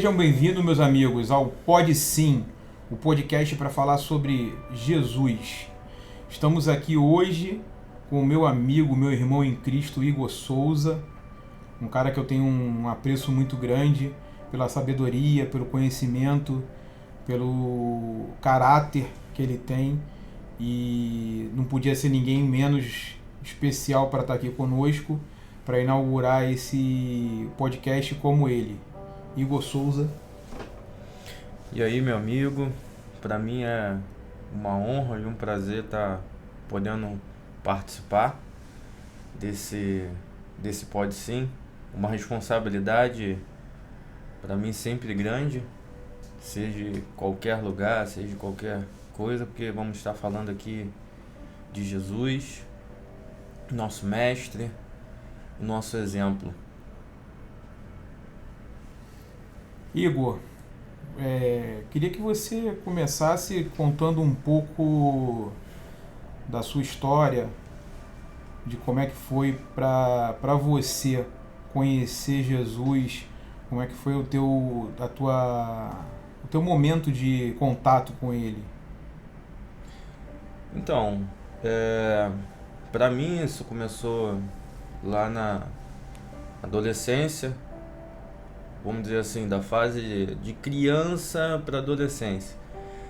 Sejam bem-vindos, meus amigos, ao Pode Sim, o podcast para falar sobre Jesus. Estamos aqui hoje com o meu amigo, meu irmão em Cristo, Igor Souza, um cara que eu tenho um apreço muito grande pela sabedoria, pelo conhecimento, pelo caráter que ele tem, e não podia ser ninguém menos especial para estar aqui conosco para inaugurar esse podcast como ele. Igor Souza. E aí, meu amigo, para mim é uma honra e um prazer estar podendo participar desse Pode Sim, uma responsabilidade para mim sempre grande, seja em qualquer lugar, seja em qualquer coisa, porque vamos estar falando aqui de Jesus, nosso mestre, nosso exemplo. Igor, queria que você começasse contando um pouco da sua história, de como é que foi para você conhecer Jesus, como é que foi o teu momento de contato com ele. Então, para mim isso começou lá na adolescência, vamos dizer assim, da fase de criança para adolescência.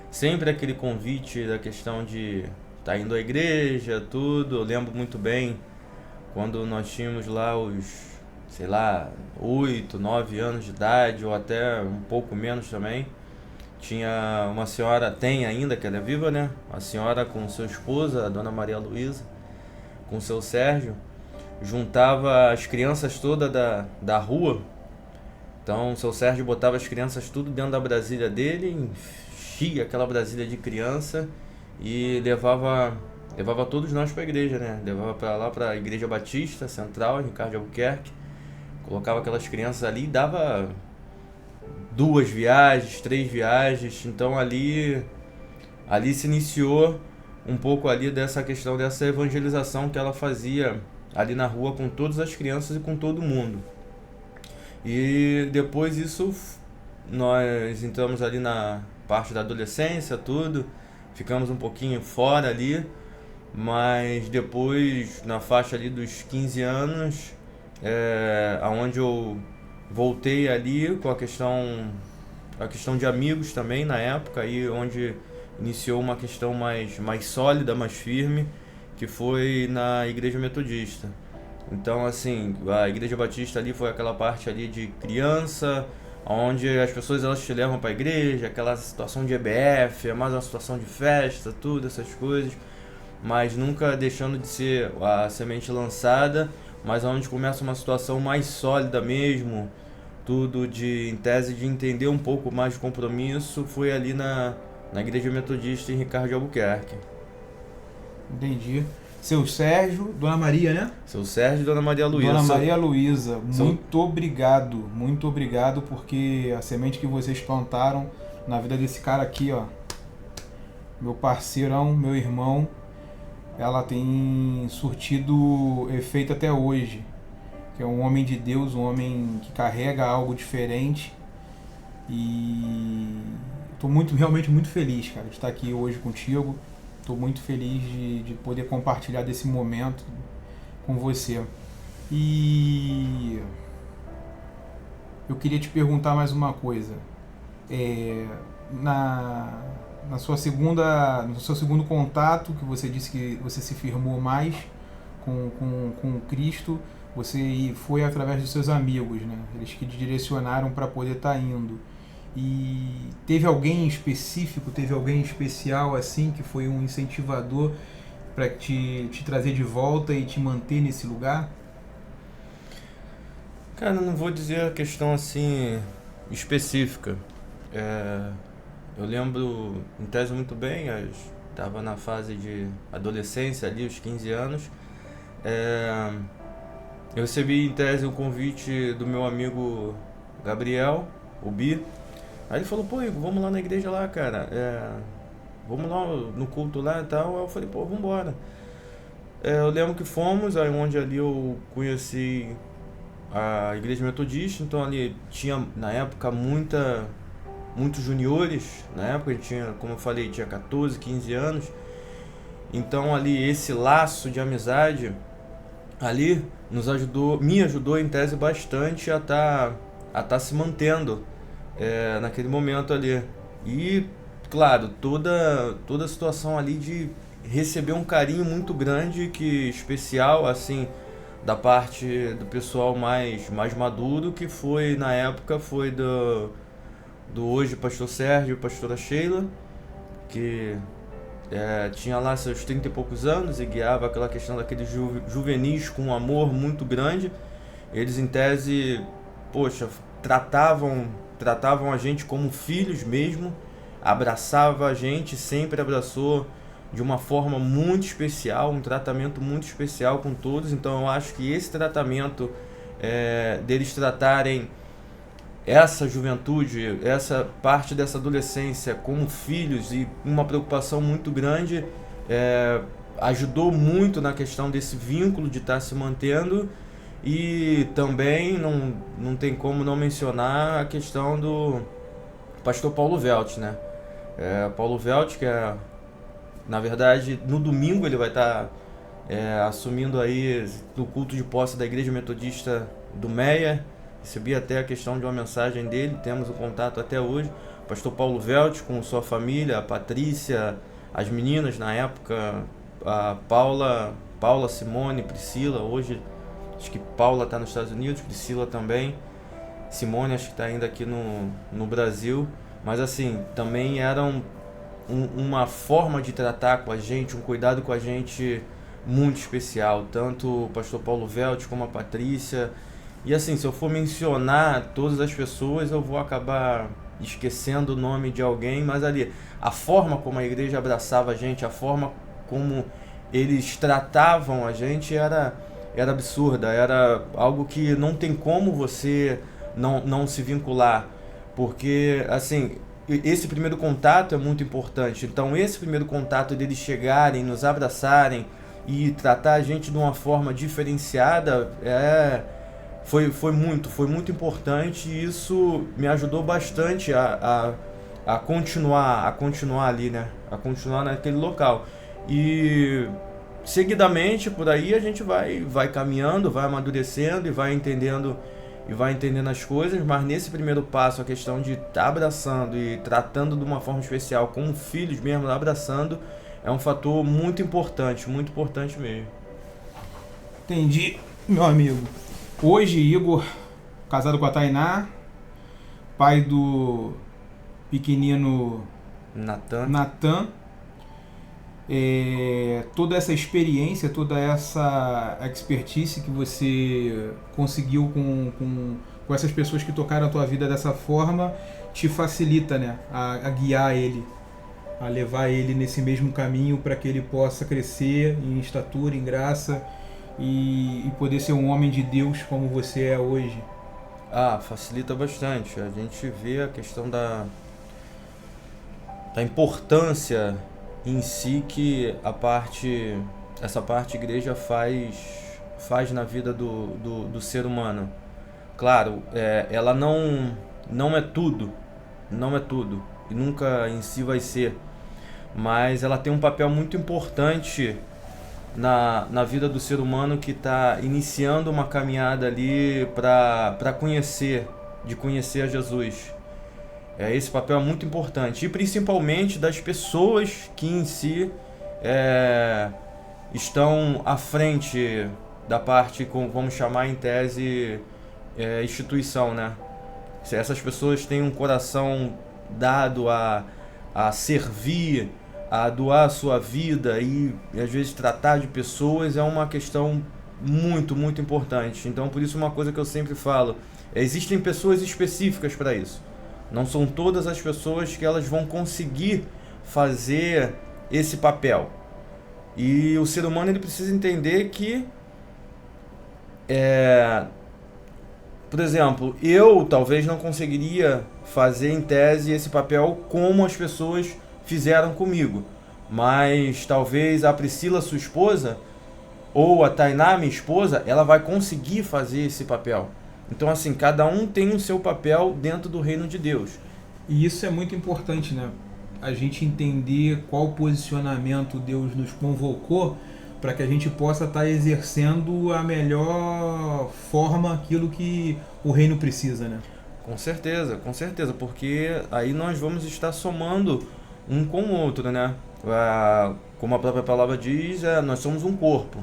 Sempre aquele convite da questão de estar indo à igreja, tudo. Eu lembro muito bem quando nós tínhamos lá os, 8, 9 anos de idade, ou até um pouco menos também. Tinha uma senhora, tem ainda, que ela é viva, né? A senhora com sua esposa, a dona Maria Luísa, com seu Sérgio, juntava as crianças todas da rua. Então o seu Sérgio botava as crianças tudo dentro da Brasília dele, enchia aquela Brasília de criança e levava todos nós para a igreja, né? Levava para lá, para a Igreja Batista Central, em Ricardo de Albuquerque, colocava aquelas crianças ali e dava 2 viagens, 3 viagens. Então ali se iniciou um pouco ali dessa questão, dessa evangelização que ela fazia ali na rua com todas as crianças e com todo mundo. E depois disso, nós entramos ali na parte da adolescência, tudo, ficamos um pouquinho fora ali, mas depois, na faixa ali dos 15 anos, aonde eu voltei ali com a questão de amigos também na época, aí onde iniciou uma questão mais sólida, mais firme, que foi na Igreja Metodista. Então, assim, a Igreja Batista ali foi aquela parte ali de criança, onde as pessoas elas te levam para a igreja, aquela situação de EBF, é mais uma situação de festa, tudo, essas coisas, mas nunca deixando de ser a semente lançada, mas onde começa uma situação mais sólida mesmo, tudo em tese de entender um pouco mais de compromisso, foi ali na Igreja Metodista em Ricardo de Albuquerque. Entendi. Seu Sérgio, Dona Maria, né? Seu Sérgio e Dona Maria Luísa. Dona Maria Luísa, muito obrigado, porque a semente que vocês plantaram na vida desse cara aqui, ó, meu parceirão, meu irmão, ela tem surtido efeito até hoje. Que é um homem de Deus, um homem que carrega algo diferente. E estou realmente muito feliz, cara, de estar aqui hoje contigo. Estou muito feliz de poder compartilhar desse momento com você. E eu queria te perguntar mais uma coisa. No seu segundo contato, que você disse que você se firmou mais com Cristo, você foi através dos seus amigos, né? Eles que te direcionaram para poder estar indo. E teve alguém específico, teve alguém especial assim, que foi um incentivador para te trazer de volta e te manter nesse lugar? Cara, não vou dizer a questão assim específica. Eu lembro em tese muito bem, estava na fase de adolescência ali, os 15 anos. Eu recebi em tese o convite do meu amigo Gabriel, o Bi. Aí ele falou, pô Igor, vamos lá na igreja lá, cara, vamos lá no culto lá e tal. Aí eu falei, pô, vambora. Eu lembro que fomos, aí onde ali eu conheci a igreja metodista, então ali tinha na época muitos juniores, na época a gente tinha, como eu falei, tinha 14, 15 anos, então ali esse laço de amizade ali me ajudou em tese bastante a tá se mantendo naquele momento ali. E claro, toda a situação ali de receber um carinho muito grande, que especial assim, da parte do pessoal mais maduro, que foi na época foi do hoje pastor Sérgio e pastora Sheila, que tinha lá seus 30 e poucos anos e guiava aquela questão daqueles juvenis com um amor muito grande. Eles em tese, poxa, tratavam a gente como filhos mesmo, abraçava a gente, sempre abraçou de uma forma muito especial, um tratamento muito especial com todos. Então eu acho que esse tratamento deles tratarem essa juventude, essa parte dessa adolescência como filhos e uma preocupação muito grande, ajudou muito na questão desse vínculo de estar se mantendo. E também não tem como não mencionar a questão do pastor Paulo Velt, né? Paulo Velt, que na verdade no domingo ele vai estar assumindo aí no culto de posse da Igreja Metodista do Meia. Recebi até a questão de uma mensagem dele, temos o contato até hoje. O pastor Paulo Velt com sua família, a Patrícia, as meninas na época, a Paula, Simone, Priscila. Hoje acho que Paula está nos Estados Unidos, Priscila também. Simone acho que está ainda aqui no Brasil. Mas assim, também eram uma forma de tratar com a gente, um cuidado com a gente muito especial. Tanto o pastor Paulo Velt como a Patrícia. E assim, se eu for mencionar todas as pessoas, eu vou acabar esquecendo o nome de alguém, mas ali, a forma como a igreja abraçava a gente, a forma como eles tratavam a gente era absurda, era algo que não tem como você não se vincular, porque assim, esse primeiro contato é muito importante. Então esse primeiro contato deles chegarem, nos abraçarem e tratar a gente de uma forma diferenciada foi muito importante, e isso me ajudou bastante a continuar ali, né? A continuar naquele local. E seguidamente por aí a gente vai caminhando, vai amadurecendo e vai entendendo as coisas, mas nesse primeiro passo, a questão de estar abraçando e tratando de uma forma especial, como filhos mesmo, abraçando, é um fator muito importante mesmo. Entendi, meu amigo. Hoje, Igor, casado com a Tainá, pai do pequenino Natan. Toda essa experiência, toda essa expertise que você conseguiu com essas pessoas que tocaram a tua vida dessa forma, te facilita, né, a guiar ele, a levar ele nesse mesmo caminho para que ele possa crescer em estatura, em graça e poder ser um homem de Deus como você é hoje. Facilita bastante. A gente vê a questão da importância em si que essa parte igreja faz na vida do ser humano. Claro, ela não é tudo, e nunca em si vai ser, mas ela tem um papel muito importante na vida do ser humano que está iniciando uma caminhada ali para conhecer a Jesus. Esse papel é muito importante, e principalmente das pessoas que em si estão à frente da parte, vamos chamar em tese, instituição, né? Se essas pessoas têm um coração dado a servir, a doar a sua vida e às vezes tratar de pessoas, é uma questão muito importante. Então por isso uma coisa que eu sempre falo, existem pessoas específicas para isso. Não são todas as pessoas que elas vão conseguir fazer esse papel. E o ser humano ele precisa entender que por exemplo, eu talvez não conseguiria fazer em tese esse papel como as pessoas fizeram comigo, mas talvez a Priscila, sua esposa, ou a Tainá, minha esposa, ela vai conseguir fazer esse papel. Então, assim, cada um tem o seu papel dentro do reino de Deus. E isso é muito importante, né? A gente entender qual posicionamento Deus nos convocou para que a gente possa estar exercendo a melhor forma aquilo que o reino precisa, né? Com certeza, porque aí nós vamos estar somando um com o outro, né? Como a própria palavra diz, nós somos um corpo.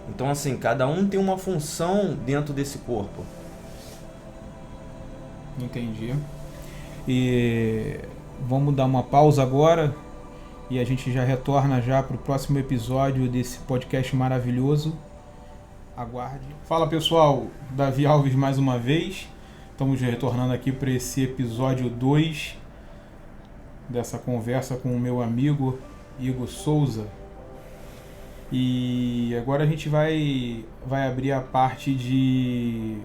Então, assim, cada um tem uma função dentro desse corpo. Entendi. E vamos dar uma pausa agora e a gente já retorna já para o próximo episódio desse podcast maravilhoso. Aguarde. Fala pessoal, Davi Alves mais uma vez. Estamos retornando aqui para esse episódio 2 dessa conversa com o meu amigo Igor Souza. E agora a gente vai abrir a parte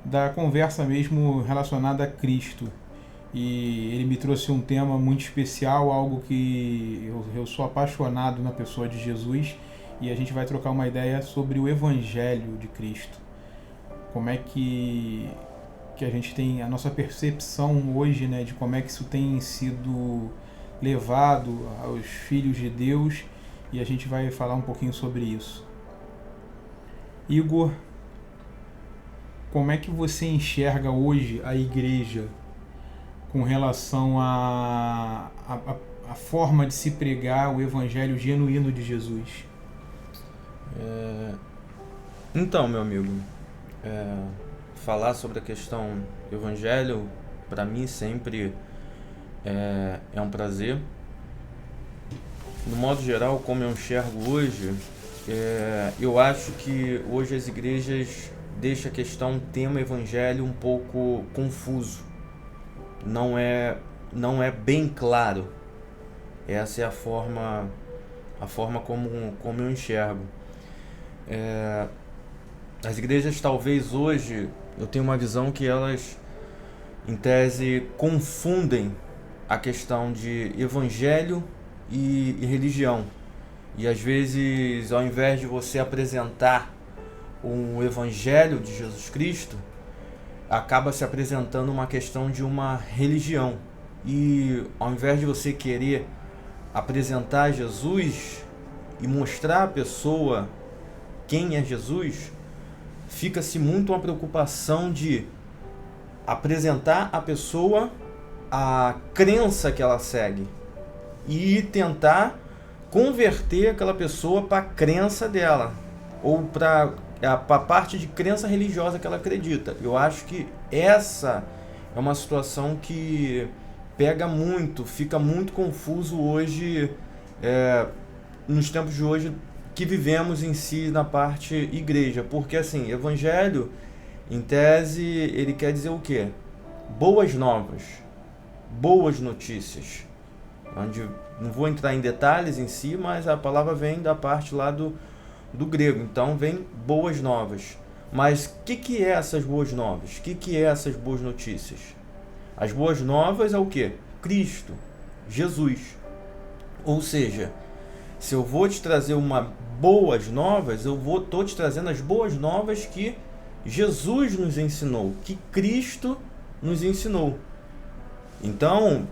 da conversa mesmo relacionada a Cristo. E ele me trouxe um tema muito especial, algo que eu sou apaixonado na pessoa de Jesus, e a gente vai trocar uma ideia sobre o Evangelho de Cristo. Como é que a gente tem a nossa percepção hoje, né, de como é que isso tem sido levado aos filhos de Deus, e a gente vai falar um pouquinho sobre isso. Igor, como é que você enxerga hoje a igreja com relação à forma de se pregar o evangelho genuíno de Jesus? Então, meu amigo, falar sobre a questão do evangelho, para mim sempre é um prazer. No modo geral, como eu enxergo hoje, eu acho que hoje as igrejas deixam a questão tema evangelho um pouco confuso. Não é bem claro. Essa é a forma como eu enxergo. As igrejas talvez hoje, eu tenho uma visão que elas, em tese, confundem a questão de evangelho e religião. E às vezes, ao invés de você apresentar o evangelho de Jesus Cristo, acaba se apresentando uma questão de uma religião. E ao invés de você querer apresentar Jesus e mostrar à pessoa quem é Jesus, fica-se muito uma preocupação de apresentar à pessoa a crença que ela segue e tentar converter aquela pessoa para a crença dela, ou para a parte de crença religiosa que ela acredita. Eu acho que essa é uma situação que pega muito, fica muito confuso hoje, nos tempos de hoje que vivemos em si na parte igreja. Porque assim, evangelho, em tese, ele quer dizer o quê? Boas novas, boas notícias. Onde, não vou entrar em detalhes em si, mas a palavra vem da parte lá do grego. Então vem boas novas. Mas o que é essas boas novas? O que é essas boas notícias? As boas novas é o quê? Cristo, Jesus. Ou seja, se eu vou te trazer uma boas novas, estou te trazendo as boas novas que Jesus nos ensinou, que Cristo nos ensinou. Então,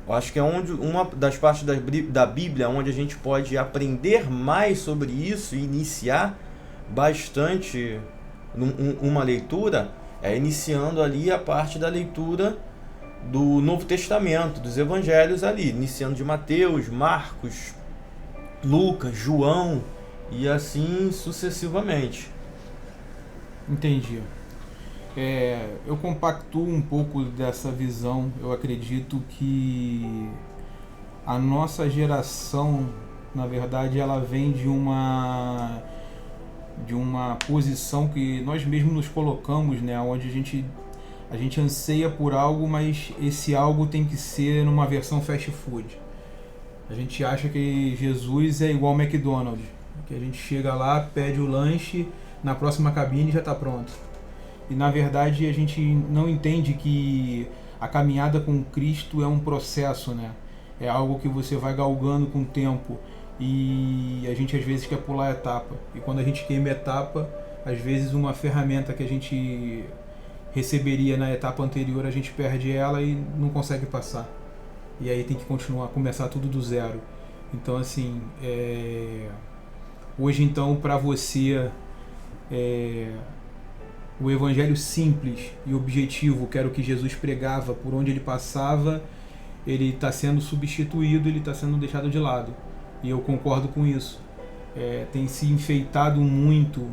eu acho que é uma das partes da Bíblia onde a gente pode aprender mais sobre isso e iniciar bastante uma leitura, iniciando ali a parte da leitura do Novo Testamento, dos Evangelhos ali, iniciando de Mateus, Marcos, Lucas, João e assim sucessivamente. Entendi. Eu compactuo um pouco dessa visão. Eu acredito que a nossa geração, na verdade, ela vem de uma posição que nós mesmos nos colocamos, né? Onde a gente anseia por algo, mas esse algo tem que ser numa versão fast food. A gente acha que Jesus é igual ao McDonald's, que a gente chega lá, pede o lanche, na próxima cabine já está pronto. E na verdade a gente não entende que a caminhada com Cristo é um processo, né? É algo que você vai galgando com o tempo. e a gente às vezes quer pular a etapa. E quando a gente queima a etapa, às vezes uma ferramenta que a gente receberia na etapa anterior, a gente perde ela e não consegue passar. E aí tem que começar tudo do zero. Então assim, hoje então para você, o evangelho simples e objetivo, que era o que Jesus pregava, por onde ele passava, ele está sendo substituído, ele está sendo deixado de lado. E eu concordo com isso. Tem se enfeitado muito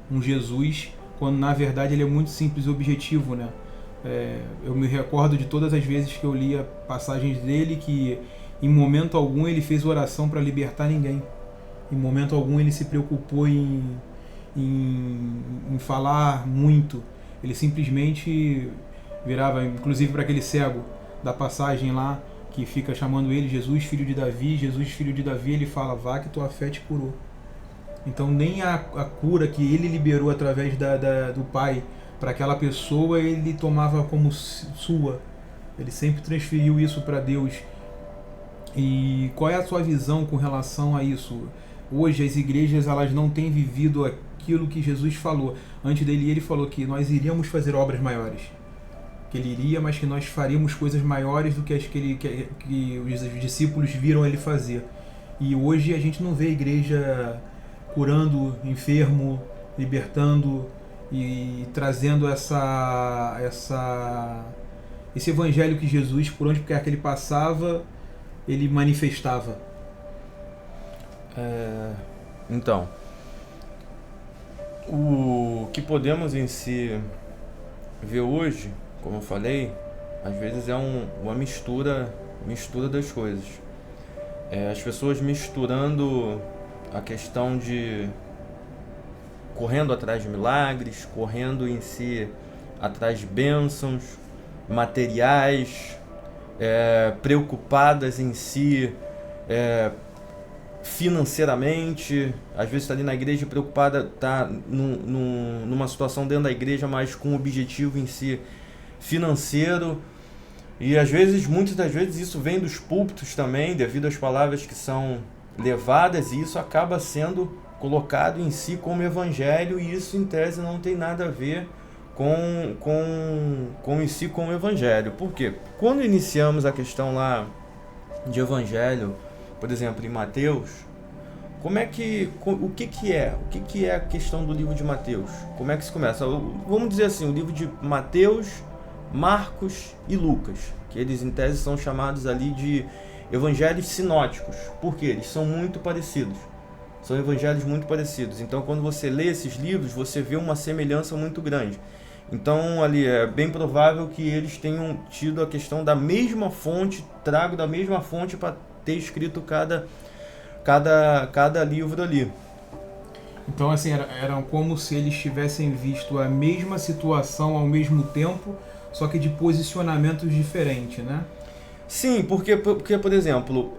um Jesus, quando na verdade ele é muito simples e objetivo, né? Eu me recordo de todas as vezes que eu lia passagens dele que em momento algum ele fez oração para libertar ninguém. Em momento algum ele se preocupou em falar muito. Ele simplesmente virava, inclusive para aquele cego da passagem lá, que fica chamando ele Jesus, filho de Davi, Jesus, filho de Davi, ele fala, vá que tua fé te curou. Então nem a cura que ele liberou através do Pai para aquela pessoa, ele tomava como sua. Ele sempre transferiu isso para Deus. E qual é a sua visão com relação a isso? Hoje as igrejas, elas não têm vivido aquilo que Jesus falou. Antes dele, ele falou que nós iríamos fazer obras maiores. Que ele iria, mas que nós faríamos coisas maiores do que as que os discípulos viram ele fazer. E hoje a gente não vê a igreja curando enfermo, libertando e trazendo esse evangelho que Jesus, por onde quer que ele passava, ele manifestava. Então, o que podemos em si ver hoje, como eu falei, às vezes é uma mistura das coisas. As pessoas misturando a questão de correndo atrás de milagres, correndo em si atrás de bênçãos materiais, preocupadas em si financeiramente. Às vezes está ali na igreja preocupada, está numa situação dentro da igreja, mas com um objetivo em si financeiro. E às vezes, muitas das vezes, isso vem dos púlpitos também, devido às palavras que são levadas, e isso acaba sendo colocado em si como evangelho, e isso em tese não tem nada a ver com em si com o evangelho. Por quê? Quando iniciamos a questão lá de evangelho, por exemplo, em Mateus, o que é a questão do livro de Mateus? Como é que se começa? Vamos dizer assim, o livro de Mateus, Marcos e Lucas, que eles em tese são chamados ali de evangelhos sinóticos, porque eles são muito parecidos. São evangelhos muito parecidos. Então, quando você lê esses livros, você vê uma semelhança muito grande. Então, ali é bem provável que eles tenham tido a questão da mesma fonte, trago da mesma fonte para ter escrito cada livro ali. Então, assim, eram como se eles tivessem visto a mesma situação ao mesmo tempo, só que de posicionamentos diferentes, né? Sim, porque por exemplo,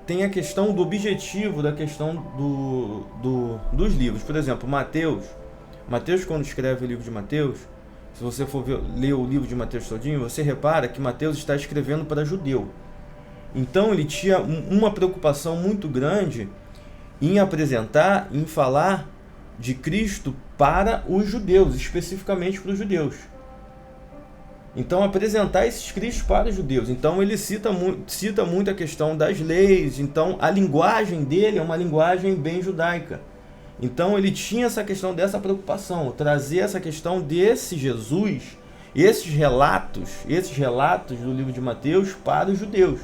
tem a questão do objetivo da questão dos livros. Por exemplo, Mateus, quando escreve o livro de Mateus, se você for ler o livro de Mateus todinho, você repara que Mateus está escrevendo para judeu. Então ele tinha uma preocupação muito grande em apresentar, em falar de Cristo para os judeus, especificamente para os judeus. Então, apresentar esses Cristos para os judeus. Então, ele cita muito a questão das leis. Então, a linguagem dele é uma linguagem bem judaica. Então, ele tinha essa questão dessa preocupação, trazer essa questão desse Jesus, esses relatos do livro de Mateus para os judeus.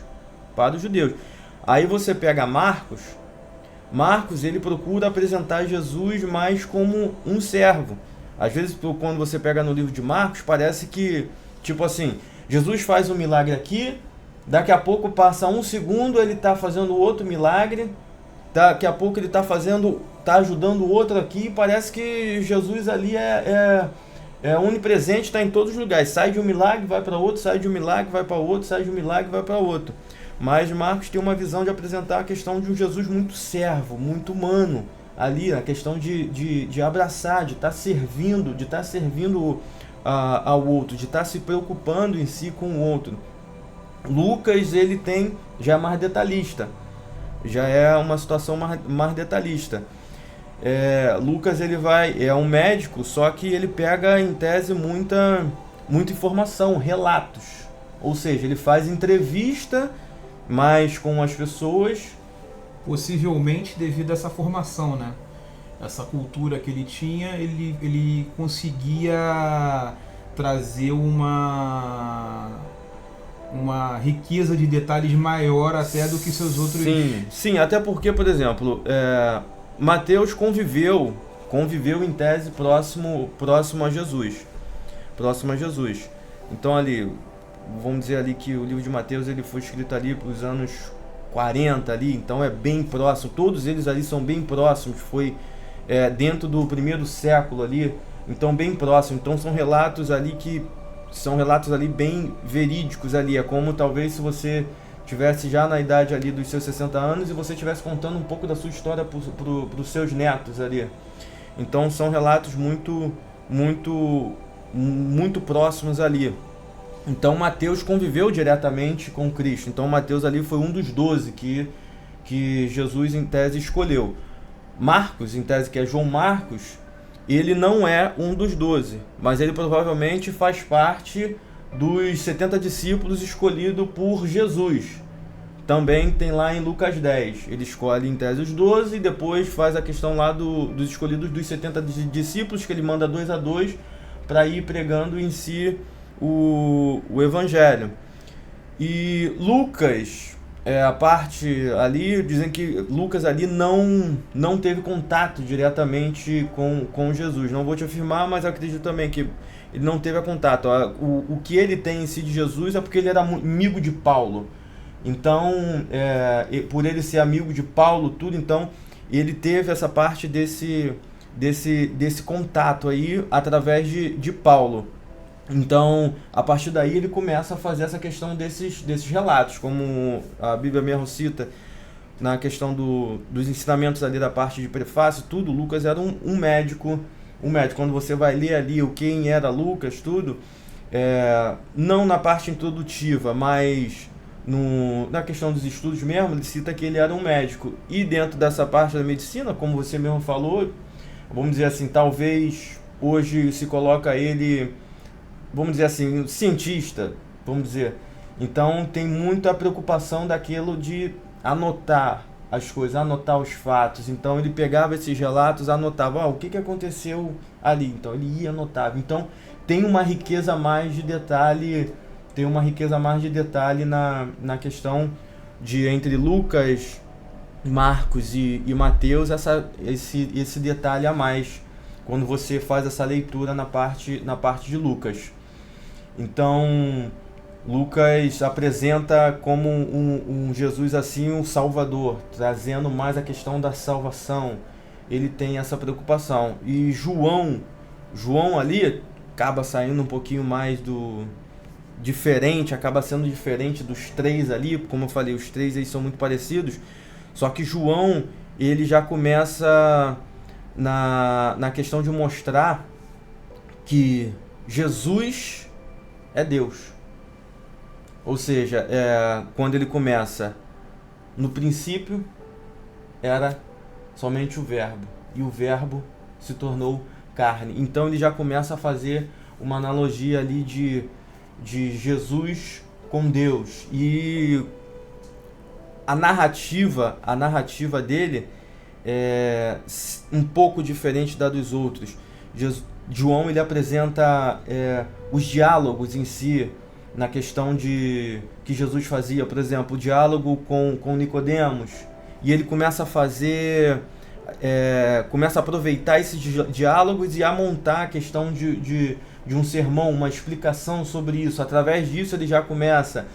Aí você pega Marcos, ele procura apresentar Jesus mais como um servo. Às vezes, quando você pega no livro de Marcos, parece que tipo assim, Jesus faz um milagre aqui, daqui a pouco passa um segundo, ele está fazendo outro milagre, daqui a pouco ele está ajudando o outro aqui, e parece que Jesus ali é onipresente, está em todos os lugares, sai de um milagre, vai para outro, sai de um milagre, vai para outro, sai de um milagre, vai para outro. Mas Marcos tem uma visão de apresentar a questão de um Jesus muito servo, muito humano, ali, a questão de abraçar, de estar servindo ao outro, de estar se preocupando em si com o outro. Lucas, ele já é mais detalhista, já é uma situação mais detalhista. Lucas, ele é um médico, só que ele pega em tese muita informação, relatos, ou seja, ele faz entrevista mais com as pessoas. Possivelmente devido a essa formação, né? Essa cultura que ele tinha, ele conseguia trazer uma riqueza de detalhes maior até do que seus outros... Sim, até porque, por exemplo, Mateus conviveu em tese próximo a Jesus. Então ali, vamos dizer ali que o livro de Mateus ele foi escrito ali para os anos 40 ali, então é bem próximo, todos eles ali são bem próximos, foi dentro do primeiro século ali, então bem próximo, então são relatos ali bem verídicos ali, é como talvez se você tivesse já na idade ali dos seus 60 anos e você estivesse contando um pouco da sua história para os seus netos ali, então são relatos muito próximos ali. Então Mateus conviveu diretamente com Cristo. Então Mateus ali foi um dos 12 que Jesus em tese escolheu. Marcos, em tese que é João Marcos, ele não é um dos 12, mas ele provavelmente faz parte dos 70 discípulos escolhidos por Jesus. Também tem lá em Lucas 10. Ele escolhe em tese os 12 e depois faz a questão lá dos escolhidos dos 70 discípulos, que ele manda 2 a 2 para ir pregando em si o Evangelho. E Lucas, a parte ali, dizem que Lucas ali não teve contato diretamente com Jesus. Não vou te afirmar, mas eu acredito também que ele não teve contato. O que ele tem em si de Jesus é porque ele era amigo de Paulo. Então, por ele ser amigo de Paulo, tudo, então ele teve essa parte desse contato aí através de Paulo. Então, a partir daí ele começa a fazer essa questão desses relatos, como a Bíblia mesmo cita na questão dos ensinamentos ali da parte de prefácio, tudo. Lucas era um médico. Quando você vai ler ali quem era Lucas, tudo, não na parte introdutiva, mas na questão dos estudos mesmo, ele cita que ele era um médico. E dentro dessa parte da medicina, como você mesmo falou, vamos dizer assim, talvez hoje se coloca ele, vamos dizer assim, cientista, vamos dizer. Então tem muita preocupação daquilo de anotar as coisas, anotar os fatos. Então ele pegava esses relatos, anotava, o que aconteceu ali. Então ele ia anotar. Então tem uma riqueza mais de detalhe, na questão de entre Lucas, Marcos e Mateus, esse detalhe a mais quando você faz essa leitura na parte de Lucas. Então Lucas apresenta como um Jesus assim, um Salvador, trazendo mais a questão da salvação. Ele tem essa preocupação. E João ali acaba saindo um pouquinho mais acaba sendo diferente dos três ali, como eu falei, os três eles são muito parecidos, só que João, ele já começa na questão de mostrar que Jesus é Deus. Ou seja, quando ele começa, no princípio era somente o verbo, e o verbo se tornou carne. Então ele já começa a fazer uma analogia ali de Jesus com Deus. E a narrativa dele é um pouco diferente da dos outros. João ele apresenta os diálogos em si, na questão que Jesus fazia, por exemplo, o diálogo com Nicodemos, e ele começa a aproveitar esses diálogos e a montar a questão de um sermão, uma explicação sobre isso. Através disso ele já começa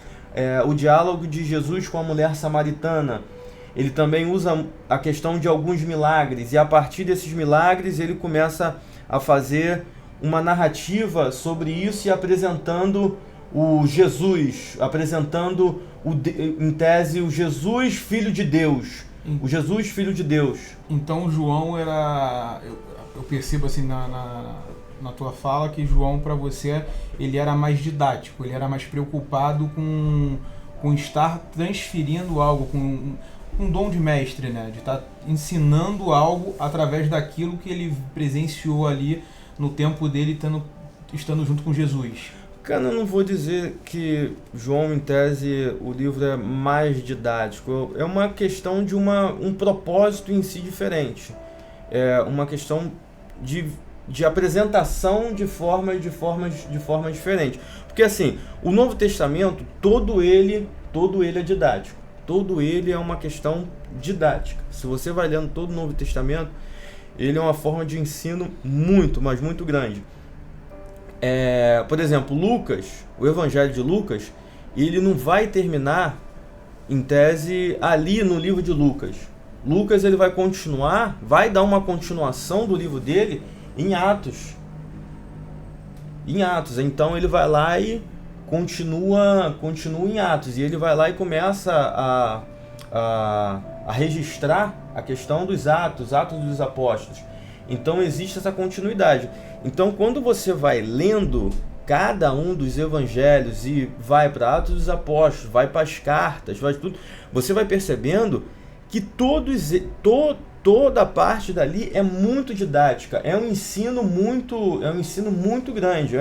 o diálogo de Jesus com a mulher samaritana. Ele também usa a questão de alguns milagres, e a partir desses milagres ele começa a fazer uma narrativa sobre isso e apresentando o Jesus, em tese, o Jesus Filho de Deus. O Jesus Filho de Deus. Então João era, eu percebo assim na tua fala que João, para você, ele era mais didático, ele era mais preocupado com estar transferindo algo, com um dom de mestre, né? De estar ensinando algo através daquilo que ele presenciou ali no tempo dele, estando junto com Jesus. Cara, eu não vou dizer que João, em tese, o livro é mais didático. É uma questão de um propósito em si diferente. É uma questão de apresentação de formas diferentes. Porque assim, o Novo Testamento, todo ele é didático. Todo ele é uma questão didática. Se você vai lendo todo o Novo Testamento, ele é uma forma de ensino muito, mas muito grande. Por exemplo, Lucas, o Evangelho de Lucas, ele não vai terminar, em tese, ali no livro de Lucas. Lucas ele vai dar uma continuação do livro dele em Atos. Então ele vai lá e continua em Atos. E ele vai lá e começa a registrar a questão dos Atos dos Apóstolos. Então existe essa continuidade. Então quando você vai lendo cada um dos evangelhos e vai para Atos dos Apóstolos, vai para as cartas, vai tudo, você vai percebendo que toda a parte dali é muito didática, é um ensino muito grande.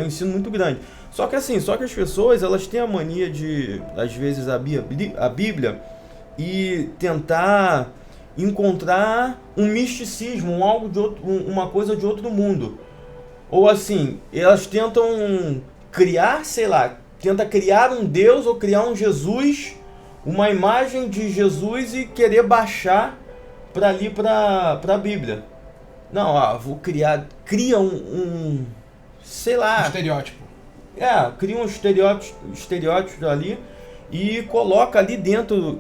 Só que as pessoas, elas têm a mania de, às vezes, abrir a Bíblia e tentar encontrar um misticismo, uma coisa de outro mundo. Ou assim, elas tentam criar um Deus ou criar um Jesus, uma imagem de Jesus e querer baixar para ali para a Bíblia. Não, cria um estereótipo. Cria um estereótipo ali e coloca ali dentro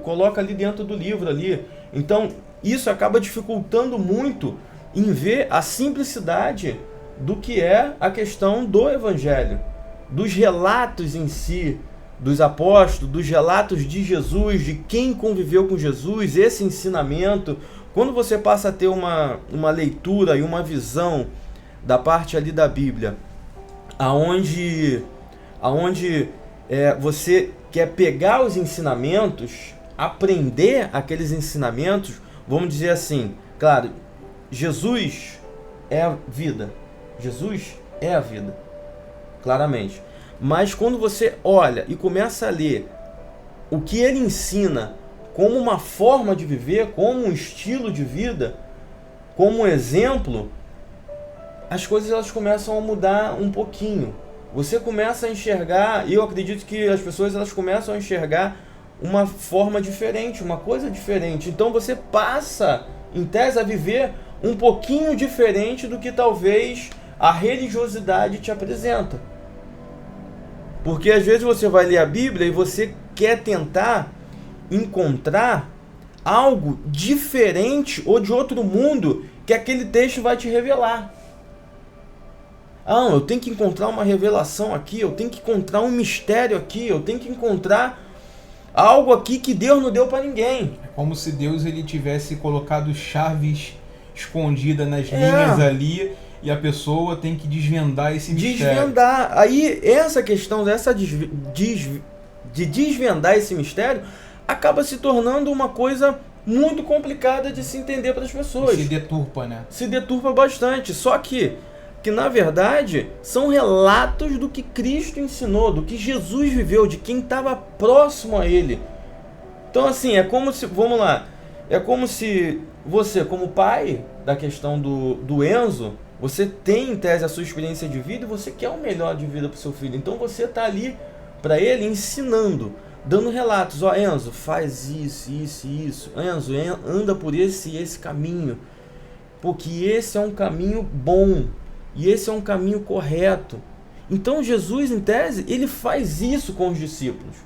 do livro ali. Então, isso acaba dificultando muito em ver a simplicidade do que é a questão do Evangelho, dos relatos em si, dos apóstolos, dos relatos de Jesus, de quem conviveu com Jesus, esse ensinamento. Quando você passa a ter uma leitura e uma visão da parte ali da Bíblia, aonde você quer pegar os ensinamentos, aprender aqueles ensinamentos, vamos dizer assim, claro, Jesus é a vida, claramente. Mas quando você olha e começa a ler o que ele ensina como uma forma de viver, como um estilo de vida, como um exemplo, as coisas elas começam a mudar um pouquinho. Você começa a enxergar, e eu acredito que as pessoas elas começam a enxergar uma forma diferente, uma coisa diferente. Então você passa, em tese, a viver um pouquinho diferente do que talvez a religiosidade te apresenta. Porque às vezes você vai ler a Bíblia e você quer tentar encontrar algo diferente ou de outro mundo que aquele texto vai te revelar. Eu tenho que encontrar uma revelação aqui, eu tenho que encontrar um mistério aqui, eu tenho que encontrar algo aqui que Deus não deu para ninguém. É como se Deus ele tivesse colocado chaves escondidas nas linhas ali e a pessoa tem que desvendar esse mistério. Aí essa questão de desvendar esse mistério acaba se tornando uma coisa muito complicada de se entender para as pessoas. Se deturpa, né? Se deturpa bastante. Só que na verdade são relatos do que Cristo ensinou, do que Jesus viveu, de quem estava próximo a ele. Então assim, é como se você, como pai da questão do Enzo, você tem em tese a sua experiência de vida e você quer o melhor de vida para o seu filho. Então você está ali para ele ensinando, dando relatos. Enzo, faz isso. Enzo, anda por esse caminho, porque esse é um caminho bom. E esse é um caminho correto. Então Jesus, em tese, ele faz isso com os discípulos.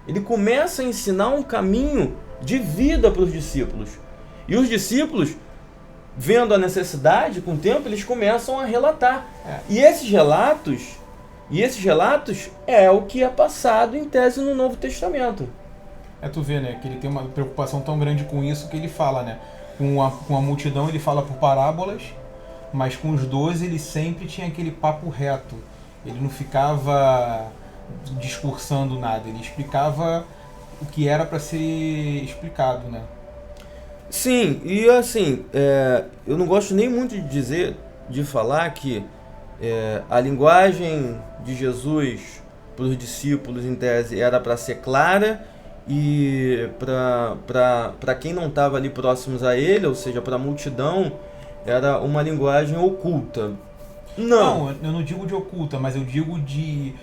Ele começa a ensinar um caminho de vida para os discípulos. E os discípulos, vendo a necessidade, com o tempo, eles começam a relatar. E esses relatos é o que é passado, em tese, no Novo Testamento. Tu vê, né, que ele tem uma preocupação tão grande com isso que ele fala, né? Com a multidão ele fala por parábolas, mas com os 12 ele sempre tinha aquele papo reto. Ele não ficava discursando nada, ele explicava o que era para ser explicado, né? Sim, e assim, eu não gosto nem muito de falar que a linguagem de Jesus para os discípulos, em tese, era para ser clara, e para quem não estava ali próximos a ele, ou seja, para a multidão, era uma linguagem oculta. Não, eu não digo de oculta, mas eu digo de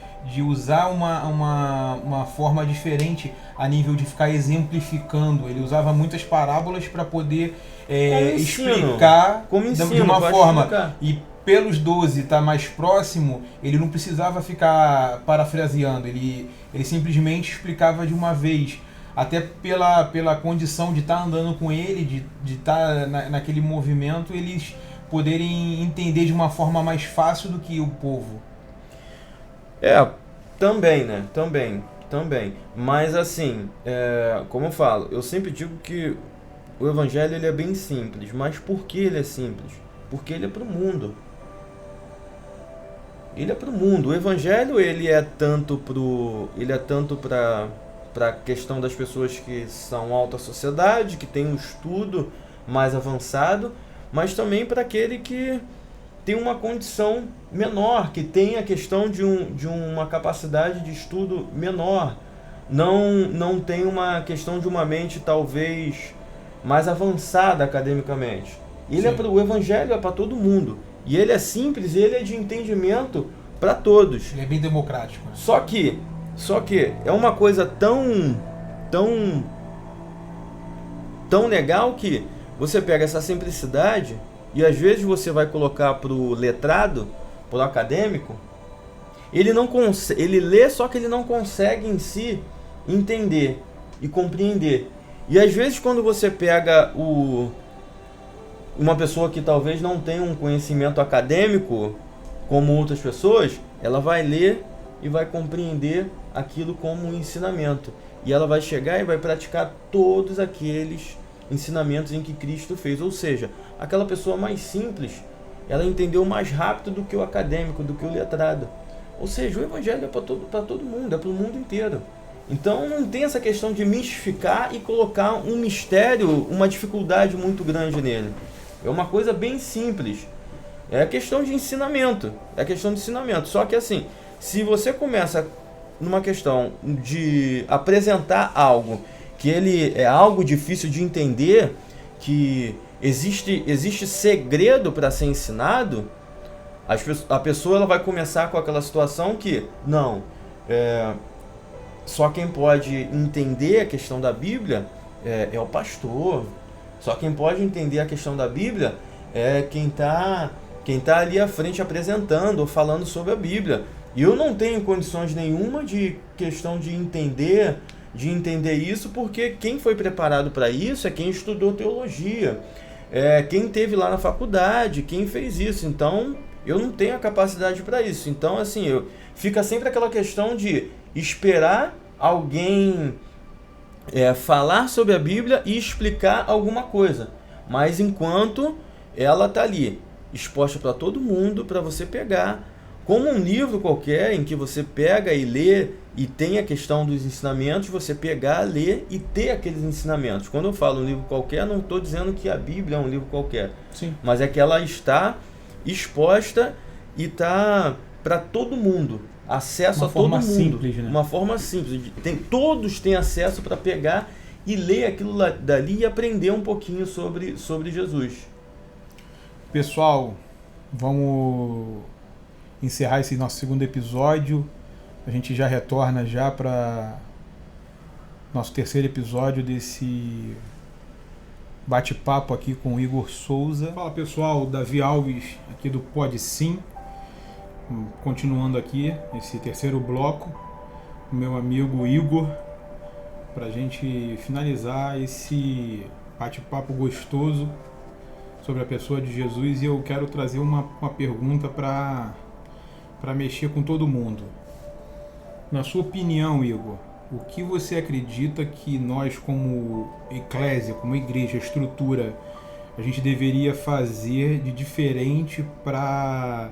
usar uma forma diferente a nível de ficar exemplificando. Ele usava muitas parábolas para poder explicar de uma forma. Explicar. E pelos 12 estar mais próximo, ele não precisava ficar parafraseando, ele simplesmente explicava de uma vez. Até pela condição de estar andando com ele, de estar naquele movimento, eles poderem entender de uma forma mais fácil do que o povo. Também, né? Também. Mas assim, como eu falo, eu sempre digo que o evangelho ele é bem simples. Mas por que ele é simples? Porque ele é para o mundo. Ele é para o mundo. O evangelho ele é tanto para a questão das pessoas que são alta sociedade, que tem um estudo mais avançado, mas também para aquele que tem uma condição menor, que tem a questão de uma capacidade de estudo menor, não tem uma questão de uma mente talvez mais avançada academicamente. O evangelho é para todo mundo, e ele é simples, ele é de entendimento para todos. Ele é bem democrático, né? Só que é uma coisa tão legal que você pega essa simplicidade e às vezes você vai colocar pro letrado, pro acadêmico, ele lê, só que ele não consegue em si entender e compreender. E às vezes quando você pega uma pessoa que talvez não tenha um conhecimento acadêmico como outras pessoas, ela vai ler e vai compreender aquilo como um ensinamento. E ela vai chegar e vai praticar todos aqueles ensinamentos em que Cristo fez. Ou seja, aquela pessoa mais simples, ela entendeu mais rápido do que o acadêmico, do que o letrado. Ou seja, o evangelho é para todo mundo, é para o mundo inteiro. Então não tem essa questão de mistificar e colocar um mistério, uma dificuldade muito grande nele. É uma coisa bem simples. É questão de ensinamento. Só que assim, se você começa numa questão de apresentar algo que ele é algo difícil de entender, que existe segredo para ser ensinado, a pessoa ela vai começar com aquela situação que, só quem pode entender a questão da Bíblia é o pastor. Só quem pode entender a questão da Bíblia é quem tá ali à frente apresentando ou falando sobre a Bíblia. E eu não tenho condições nenhuma de questão de entender isso, porque quem foi preparado para isso é quem estudou teologia, quem esteve lá na faculdade, quem fez isso. Então, eu não tenho a capacidade para isso. Então, assim, fica sempre aquela questão de esperar alguém falar sobre a Bíblia e explicar alguma coisa. Mas enquanto ela está ali, exposta para todo mundo, para você pegar, como um livro qualquer, em que você pega e lê, e tem a questão dos ensinamentos, você pegar, ler e ter aqueles ensinamentos. Quando eu falo um livro qualquer, não estou dizendo que a Bíblia é um livro qualquer. Sim. Mas é que ela está exposta e está para todo mundo. Acesso a todo mundo. Simples, né? Uma forma simples. Todos têm acesso para pegar e ler aquilo dali e aprender um pouquinho sobre Jesus. Pessoal, vamos encerrar esse nosso segundo episódio. A gente já retorna já para nosso terceiro episódio desse bate-papo aqui com o Igor Souza. Fala pessoal, Davi Alves aqui do Pode Sim. Continuando aqui esse terceiro bloco, o meu amigo Igor, para a gente finalizar esse bate-papo gostoso sobre a pessoa de Jesus. E eu quero trazer uma pergunta para mexer com todo mundo. Na sua opinião, Igor, o que você acredita que nós, como eclésia, como igreja, estrutura, a gente deveria fazer de diferente para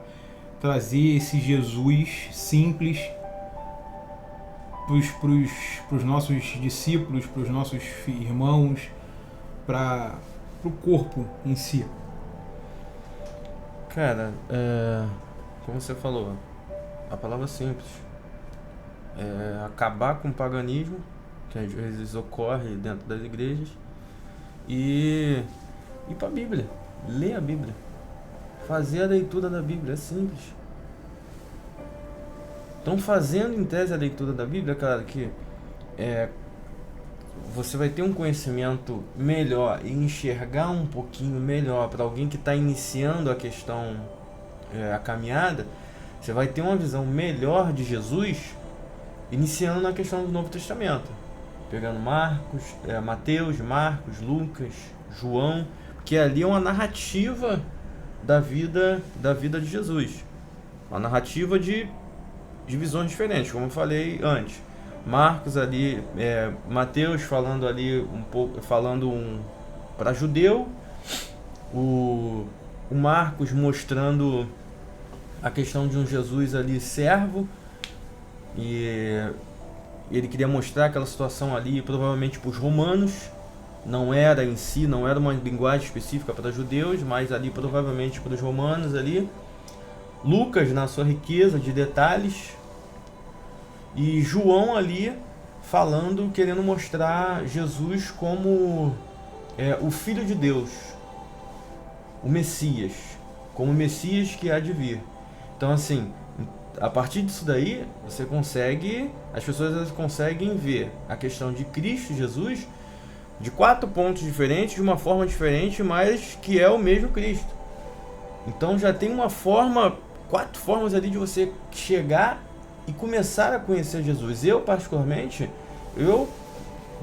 trazer esse Jesus simples para os nossos discípulos, para os nossos irmãos, para o corpo em si? Cara, como você falou, a palavra é simples. Acabar com o paganismo, que às vezes ocorre dentro das igrejas, e ir para a Bíblia, ler a Bíblia, fazer a leitura da Bíblia, é simples. Então, fazendo em tese a leitura da Bíblia, cara, que você vai ter um conhecimento melhor e enxergar um pouquinho melhor para alguém que está iniciando a questão, a caminhada. Você vai ter uma visão melhor de Jesus iniciando a questão do Novo Testamento, pegando Mateus, Marcos, Lucas, João, que ali é uma narrativa da vida de Jesus, uma narrativa de visões diferentes, como eu falei antes. Marcos ali, Mateus falando ali um pouco, para judeu, o Marcos mostrando a questão de um Jesus ali servo, e ele queria mostrar aquela situação ali provavelmente para os romanos, não era uma linguagem específica para judeus, mas ali provavelmente para os romanos ali. Lucas na sua riqueza de detalhes, e João ali falando, querendo mostrar Jesus como o Filho de Deus, o Messias, como o Messias que há de vir. Então, assim, a partir disso daí, as pessoas elas conseguem ver a questão de Cristo Jesus de 4 pontos diferentes, de uma forma diferente, mas que é o mesmo Cristo. Então já tem 4 formas ali de você chegar e começar a conhecer Jesus. Eu, particularmente, eu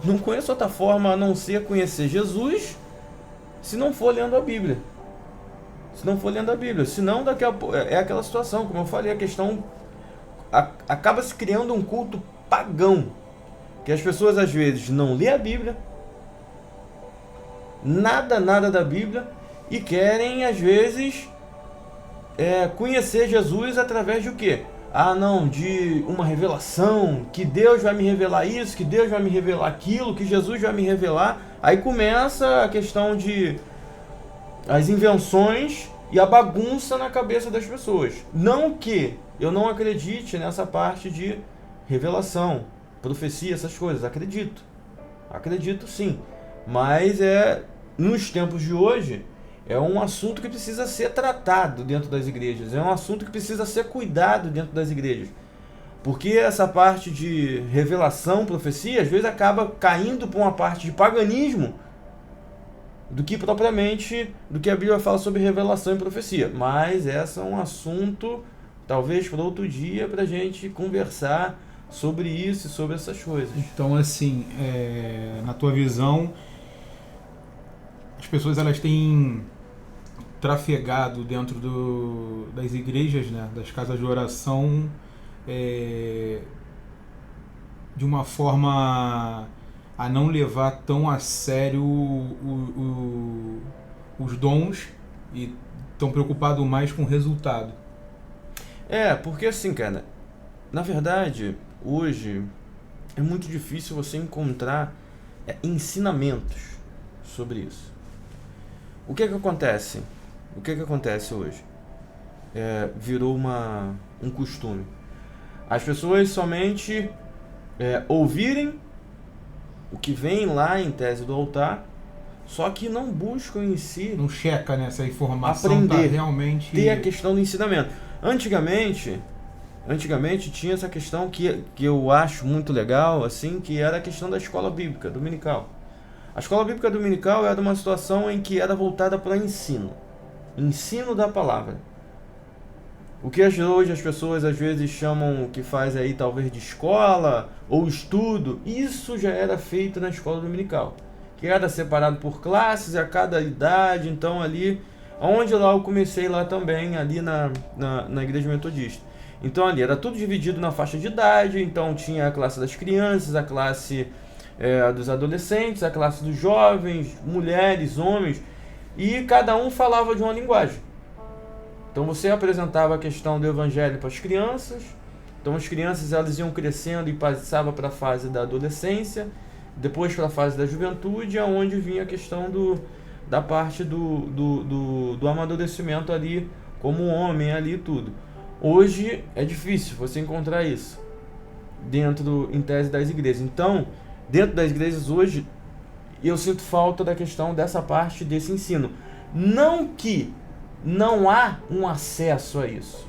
não conheço outra forma a não ser conhecer Jesus se não for lendo a Bíblia. Senão daqui a pouco é aquela situação, como eu falei, a questão acaba se criando um culto pagão, que as pessoas às vezes não lê a Bíblia, nada da Bíblia, e querem às vezes conhecer Jesus através de o quê? De uma revelação, que Deus vai me revelar isso, que Deus vai me revelar aquilo, que Jesus vai me revelar. Aí começa a questão de as invenções e a bagunça na cabeça das pessoas. Não que eu não acredite nessa parte de revelação, profecia, essas coisas. Acredito sim. Mas nos tempos de hoje, é um assunto que precisa ser tratado dentro das igrejas. É um assunto que precisa ser cuidado dentro das igrejas. Porque essa parte de revelação, profecia, às vezes acaba caindo para uma parte de paganismo do que propriamente do que a Bíblia fala sobre revelação e profecia. Mas esse é um assunto, talvez para outro dia, para a gente conversar sobre isso e sobre essas coisas. Então, assim, na tua visão, as pessoas elas têm trafegado dentro das igrejas, né, das casas de oração, de uma forma a não levar tão a sério os dons e estão preocupados mais com o resultado. Porque assim, cara, na verdade, hoje é muito difícil você encontrar ensinamentos sobre isso. O que acontece? O que acontece hoje? Virou um costume. As pessoas somente ouvirem o que vem lá em tese do altar, só que não buscam em si... Não checa nessa informação, aprender, realmente... ter a questão do ensinamento. Antigamente tinha essa questão que eu acho muito legal, assim, que era a questão da escola bíblica dominical. A escola bíblica dominical era uma situação em que era voltada para ensino da palavra. O que hoje as pessoas às vezes chamam, que faz aí talvez de escola ou estudo, isso já era feito na escola dominical, que era separado por classes a cada idade. Então ali, onde lá eu comecei lá também, ali na igreja metodista. Então ali era tudo dividido na faixa de idade, então tinha a classe das crianças, a classe dos adolescentes, a classe dos jovens, mulheres, homens. e cada um falava de uma linguagem. Então você apresentava a questão do evangelho para as crianças, então as crianças elas iam crescendo e passavam para a fase da adolescência, depois para a fase da juventude, aonde vinha a questão da parte do amadurecimento ali, como homem ali e tudo. Hoje é difícil você encontrar isso em tese das igrejas. Então, dentro das igrejas hoje, eu sinto falta da questão dessa parte desse ensino. Não que não há um acesso a isso.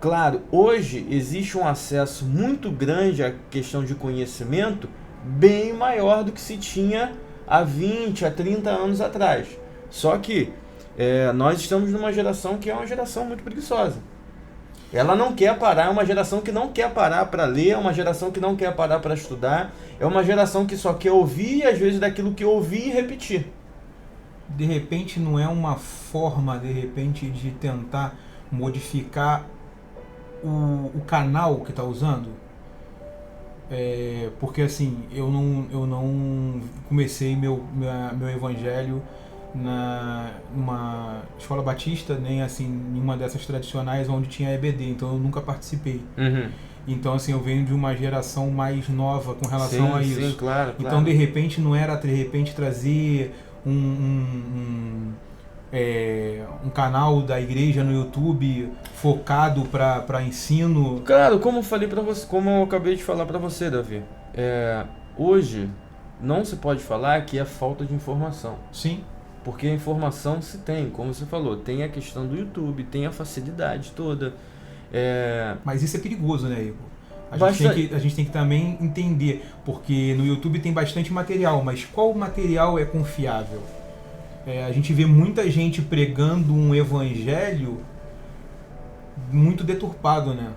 Claro, hoje existe um acesso muito grande à questão de conhecimento, bem maior do que se tinha há 20, há 30 anos atrás. Só que nós estamos numa geração que é uma geração muito preguiçosa. Ela não quer parar, é uma geração que não quer parar para ler, é uma geração que não quer parar para estudar, é uma geração que só quer ouvir, às vezes, daquilo que ouvir e repetir. De repente não é uma forma, de tentar modificar o canal que está usando? Porque assim, eu não comecei meu evangelho numa escola batista, nem assim, nenhuma dessas tradicionais onde tinha EBD, então eu nunca participei. Uhum. Então assim, eu venho de uma geração mais nova com relação a isso. Sim, claro. Então de repente não era trazer um canal da igreja no YouTube focado para ensino. Claro, como eu falei para você, como eu acabei de falar para você, Davi, hoje não se pode falar que é falta de informação. Sim. Porque a informação se tem, como você falou, tem a questão do YouTube, tem a facilidade toda. Mas isso é perigoso, né, Igor? A gente tem que também entender, porque no YouTube tem bastante material, mas qual material é confiável? A gente vê muita gente pregando um evangelho muito deturpado, né?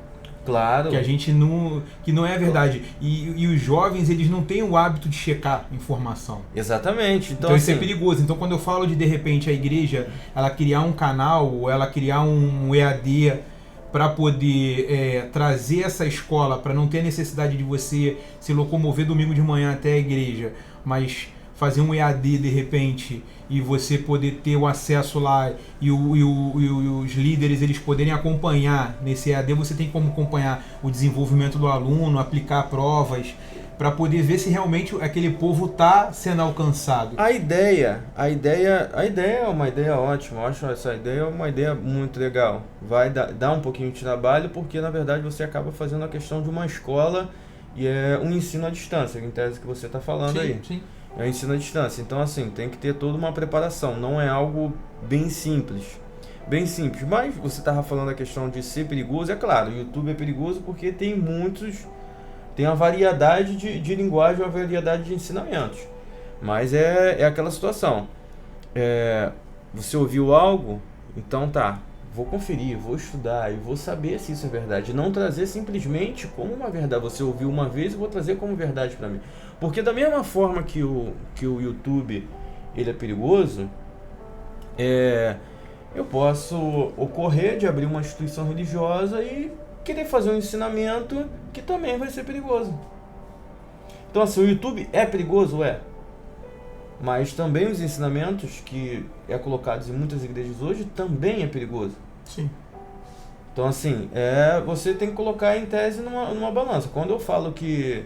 Claro. Que não é verdade. E os jovens, eles não têm o hábito de checar informação. Exatamente. Então isso é perigoso. Então quando eu falo de repente, a igreja, ela criar um canal, ou ela criar um EAD para poder trazer essa escola, para não ter necessidade de você se locomover domingo de manhã até a igreja, mas fazer um EAD de repente e você poder ter o acesso lá e os líderes eles poderem acompanhar nesse EAD, você tem como acompanhar o desenvolvimento do aluno, aplicar provas, para poder ver se realmente aquele povo está sendo alcançado. A ideia é uma ideia ótima. Eu acho essa ideia uma ideia muito legal. Vai dar um pouquinho de trabalho, porque na verdade você acaba fazendo a questão de uma escola e é um ensino à distância, em tese que você está falando. Sim, aí. Sim. É um ensino à distância. Então assim, tem que ter toda uma preparação. Não é algo bem simples. Mas você estava falando a questão de ser perigoso. É claro, o YouTube é perigoso porque tem uma variedade de linguagem, uma variedade de ensinamentos. Mas é aquela situação. Você ouviu algo? Então tá, vou conferir, vou estudar e vou saber se isso é verdade. Não trazer simplesmente como uma verdade. Você ouviu uma vez e vou trazer como verdade para mim. Porque da mesma forma que o YouTube ele é perigoso, eu posso ocorrer de abrir uma instituição religiosa e querer fazer um ensinamento que também vai ser perigoso. Então assim, o YouTube é perigoso? Mas também os ensinamentos que colocados em muitas igrejas hoje também é perigoso. Sim. Então assim, você tem que colocar em tese numa balança. Quando eu falo que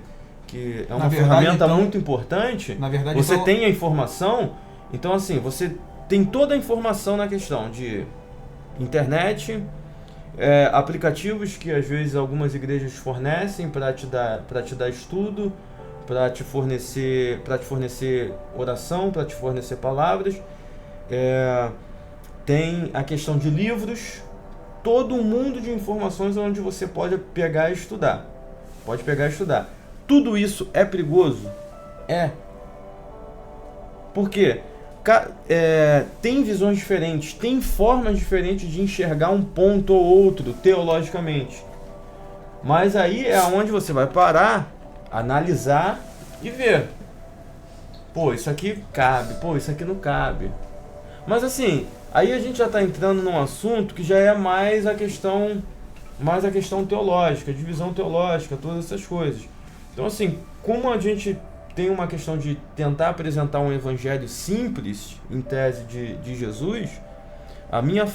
é uma ferramenta muito importante, na verdade, você tem a informação, então assim, você tem toda a informação na questão de internet, aplicativos que às vezes algumas igrejas fornecem para te dar estudo, para te fornecer oração, para te fornecer palavras. Tem a questão de livros, todo um mundo de informações onde você pode pegar e estudar. Tudo isso é perigoso? Por quê? Tem visões diferentes, tem formas diferentes de enxergar um ponto ou outro teologicamente. Mas aí é onde você vai parar, analisar e ver. Pô, isso aqui cabe, isso aqui não cabe. Mas assim, aí a gente já está entrando num assunto que já é mais a questão teológica, divisão teológica, todas essas coisas. Então assim, como a gente tem uma questão de tentar apresentar um evangelho simples, em tese de Jesus, a minha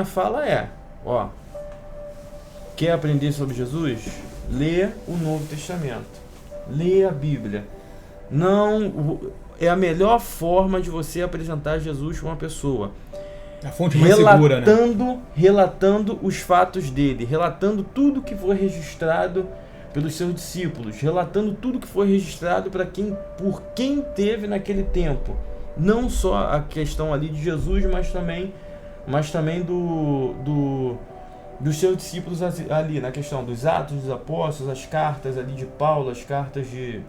fala é, ó, quer aprender sobre Jesus? Lê o Novo Testamento. Lê a Bíblia. Não, é a melhor forma de você apresentar Jesus para uma pessoa. A fonte mais segura, né? Relatando os fatos dele, relatando tudo que foi registrado pelos seus discípulos, relatando tudo que foi registrado por quem teve naquele tempo. Não só a questão ali de Jesus, mas também dos seus discípulos ali, na questão dos Atos dos Apóstolos, as cartas ali de Paulo, as cartas de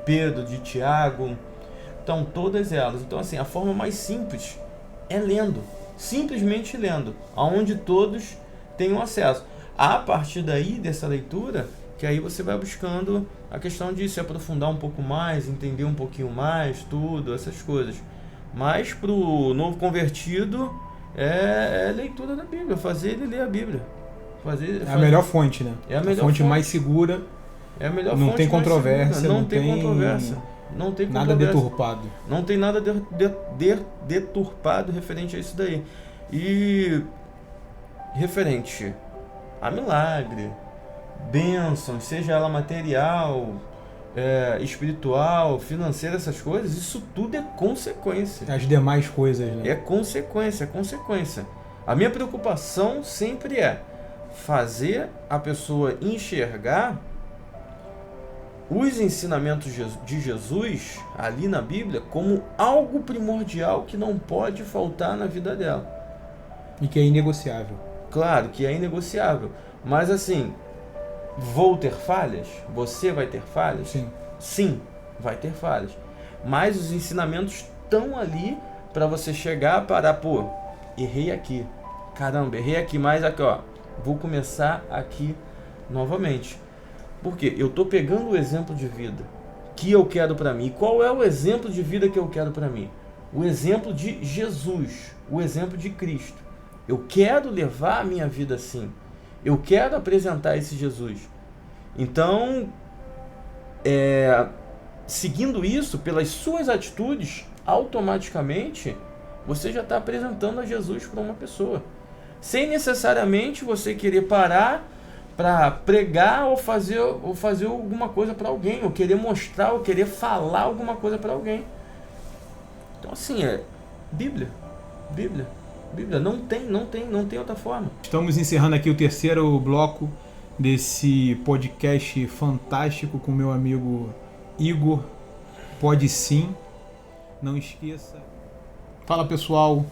Pedro, de Tiago. Então, todas elas. Então, assim, a forma mais simples é lendo, simplesmente lendo, aonde todos tenham acesso. A partir daí, dessa leitura, que aí você vai buscando a questão de se aprofundar um pouco mais, entender um pouquinho mais, tudo, essas coisas. Mas para o novo convertido, é leitura da Bíblia, fazer ele ler a Bíblia. É a melhor fonte, né? É a melhor fonte mais segura. É a melhor não fonte. Tem controvérsia, não tem controvérsia. Não tem nada deturpado. Não tem nada deturpado referente a isso daí. E referente a milagre, bênçãos, seja ela material, espiritual, financeira, essas coisas, isso tudo é consequência. As demais coisas, né? É consequência. A minha preocupação sempre é fazer a pessoa enxergar os ensinamentos de Jesus ali na Bíblia como algo primordial que não pode faltar na vida dela. E que é inegociável. Claro que é inegociável, mas assim, vou ter falhas? Você vai ter falhas? Sim. Sim, vai ter falhas. Mas os ensinamentos estão ali para você chegar, parar, pô, errei aqui. Caramba, errei aqui, mas aqui, ó, vou começar aqui novamente. Porque eu estou pegando o exemplo de vida que eu quero para mim. E qual é o exemplo de vida que eu quero para mim? O exemplo de Jesus, o exemplo de Cristo. Eu quero levar a minha vida assim. Eu quero apresentar esse Jesus. Então, seguindo isso, pelas suas atitudes, automaticamente, você já está apresentando a Jesus para uma pessoa. Sem necessariamente você querer parar para pregar ou fazer alguma coisa para alguém, ou querer mostrar, ou querer falar alguma coisa para alguém. Então, assim, Bíblia. Não tem outra forma. Estamos encerrando aqui o terceiro bloco desse podcast fantástico com meu amigo Igor. Pode sim. Não esqueça. Fala, pessoal.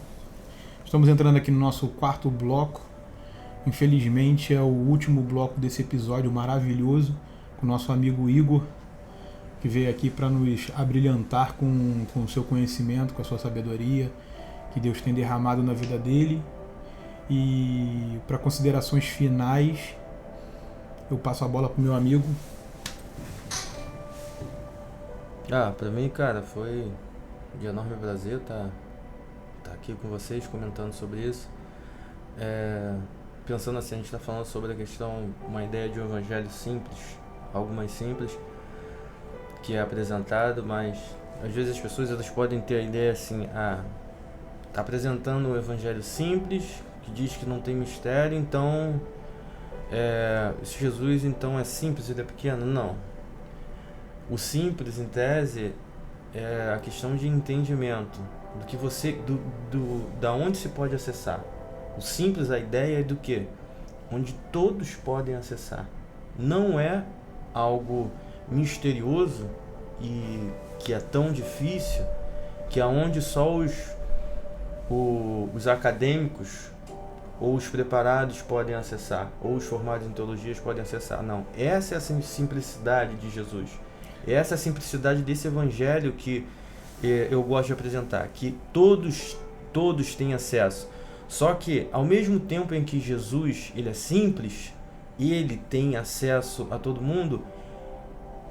Estamos entrando aqui no nosso quarto bloco. Infelizmente é o último bloco desse episódio maravilhoso com o nosso amigo Igor, que veio aqui para nos abrilhantar com o seu conhecimento, com a sua sabedoria que Deus tem derramado na vida dele. E para considerações finais, eu passo a bola pro meu amigo. Para mim, cara, foi de enorme prazer estar aqui com vocês comentando sobre isso. Pensando assim, a gente está falando sobre a questão, uma ideia de um evangelho simples, algo mais simples que é apresentado, mas às vezes as pessoas elas podem ter a ideia assim, tá apresentando um evangelho simples, que diz que não tem mistério, então esse Jesus então é simples, ele é pequeno. Não. O simples, em tese, é a questão de entendimento, do que você, da onde se pode acessar. O simples, a ideia é do quê? Onde todos podem acessar. Não é algo misterioso e que é tão difícil, que é onde só os acadêmicos ou os preparados podem acessar, ou os formados em teologias podem acessar. Não, essa é a simplicidade de Jesus. Essa é a simplicidade desse evangelho que eu gosto de apresentar, que todos têm acesso. Só que, ao mesmo tempo em que Jesus ele é simples, ele tem acesso a todo mundo,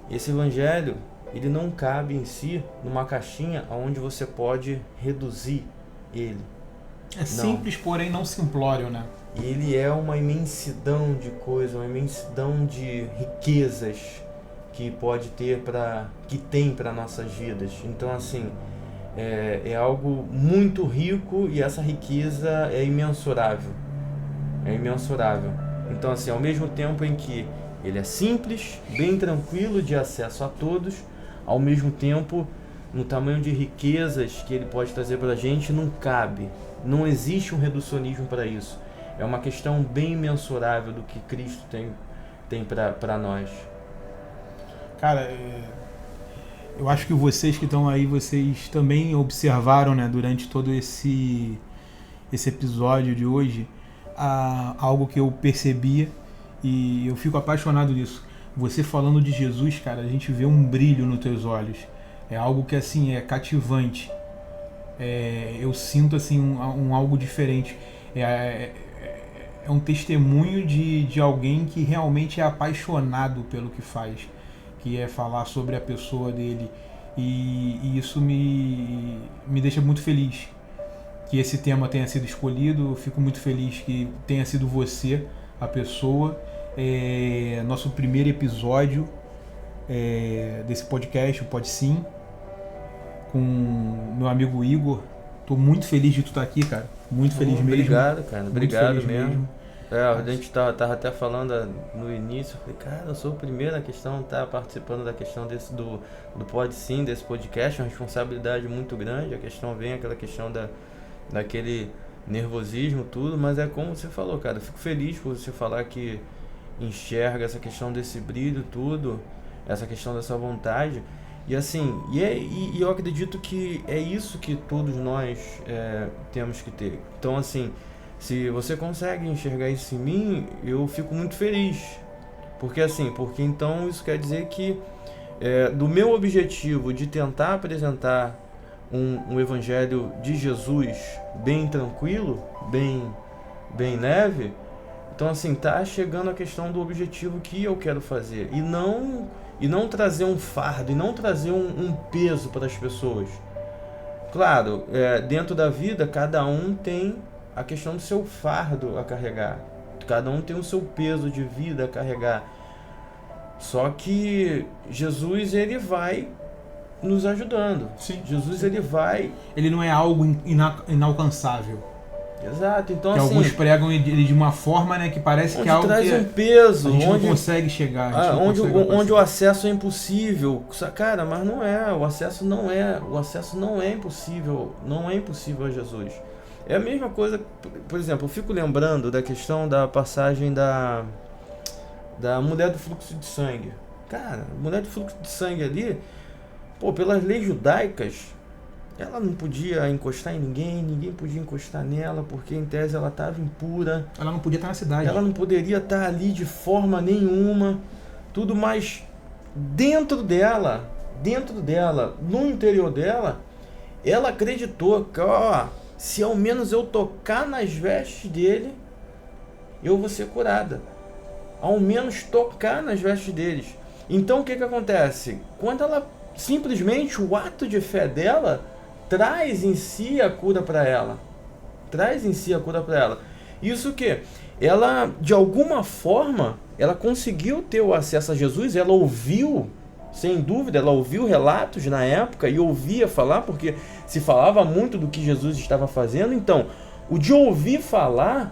esse evangelho ele não cabe em si numa caixinha onde você pode reduzir ele. É simples, porém não simplório, né? Ele é uma imensidão de coisas, uma imensidão de riquezas que pode ter que tem para nossas vidas. Então assim, é algo muito rico e essa riqueza é imensurável. É imensurável. Então assim, ao mesmo tempo em que ele é simples, bem tranquilo de acesso a todos, ao mesmo tempo, no tamanho de riquezas que ele pode trazer para a gente, não cabe. Não existe um reducionismo para isso. É uma questão bem imensurável do que Cristo tem para nós. Cara, eu acho que vocês que estão aí, vocês também observaram, né, durante todo esse episódio de hoje, algo que eu percebia e eu fico apaixonado nisso. Você falando de Jesus, cara, a gente vê um brilho nos teus olhos. É algo que, assim, é cativante. Eu sinto, assim, um algo diferente. É um testemunho de alguém que realmente é apaixonado pelo que faz, que é falar sobre a pessoa dele, e isso me deixa muito feliz que esse tema tenha sido escolhido. Eu fico muito feliz que tenha sido você a pessoa. Nosso primeiro episódio desse podcast, o Pode Sim, com meu amigo Igor. Tô muito feliz de tu estar aqui, cara. Muito feliz mesmo. Obrigado, cara. Obrigado mesmo. A gente tava até falando no início, eu falei, cara, eu sou o primeiro na questão, tá participando da questão do Pode Sim, desse podcast, uma responsabilidade muito grande. A questão vem aquela questão daquele nervosismo, tudo, mas é como você falou, cara, eu fico feliz por você falar que enxerga essa questão desse brilho, tudo, essa questão dessa vontade. E assim, e eu acredito que é isso que todos nós temos que ter. Então assim, se você consegue enxergar isso em mim, eu fico muito feliz. Porque então isso quer dizer que do meu objetivo de tentar apresentar um evangelho de Jesus bem tranquilo, bem leve, então assim, tá chegando a questão do objetivo que eu quero fazer. E não trazer um fardo, e não trazer um peso para as pessoas. Claro, dentro da vida, cada um tem a questão do seu fardo a carregar. Cada um tem o seu peso de vida a carregar. Só que Jesus, ele vai nos ajudando. Sim. Jesus, ele vai... Ele não é algo inalcançável. Exato, então que assim... alguns pregam ele de uma forma, né, que parece que é algo traz que um peso, a gente não consegue chegar. Onde o acesso é impossível. Cara, mas não é. O acesso não é impossível. Não é impossível a Jesus. É a mesma coisa, por exemplo, eu fico lembrando da questão da passagem da mulher do fluxo de sangue. Cara, a mulher do fluxo de sangue ali, pelas leis judaicas, ela não podia encostar em ninguém podia encostar nela, porque em tese ela estava impura. Ela não podia estar na cidade. Ela não poderia estar ali de forma nenhuma. Tudo, mas dentro dela, no interior dela, ela acreditou que, se ao menos eu tocar nas vestes dele, eu vou ser curada. Ao menos tocar nas vestes deles. Então o que acontece? Quando ela, simplesmente o ato de fé dela traz em si a cura para ela. Isso que ela, de alguma forma, ela conseguiu ter o acesso a Jesus. Ela ouviu, sem dúvida, ela ouviu relatos na época e ouvia falar, porque se falava muito do que Jesus estava fazendo. Então, o de ouvir falar,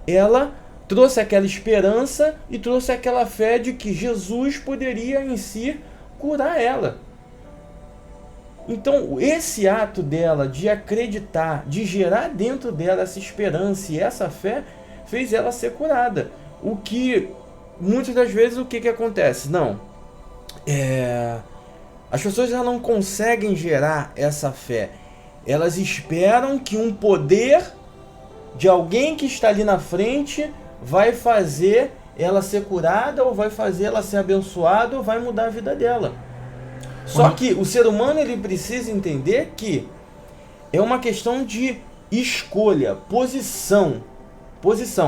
ela trouxe aquela esperança e trouxe aquela fé de que Jesus poderia em si curar ela. Então, esse ato dela de acreditar, de gerar dentro dela essa esperança e essa fé, fez ela ser curada. O que, muitas das vezes, o que acontece? As pessoas já não conseguem gerar essa fé. Elas esperam que um poder de alguém que está ali na frente vai fazer ela ser curada, ou vai fazer ela ser abençoada, ou vai mudar a vida dela. Só que o ser humano, ele precisa entender que é uma questão de escolha, posição.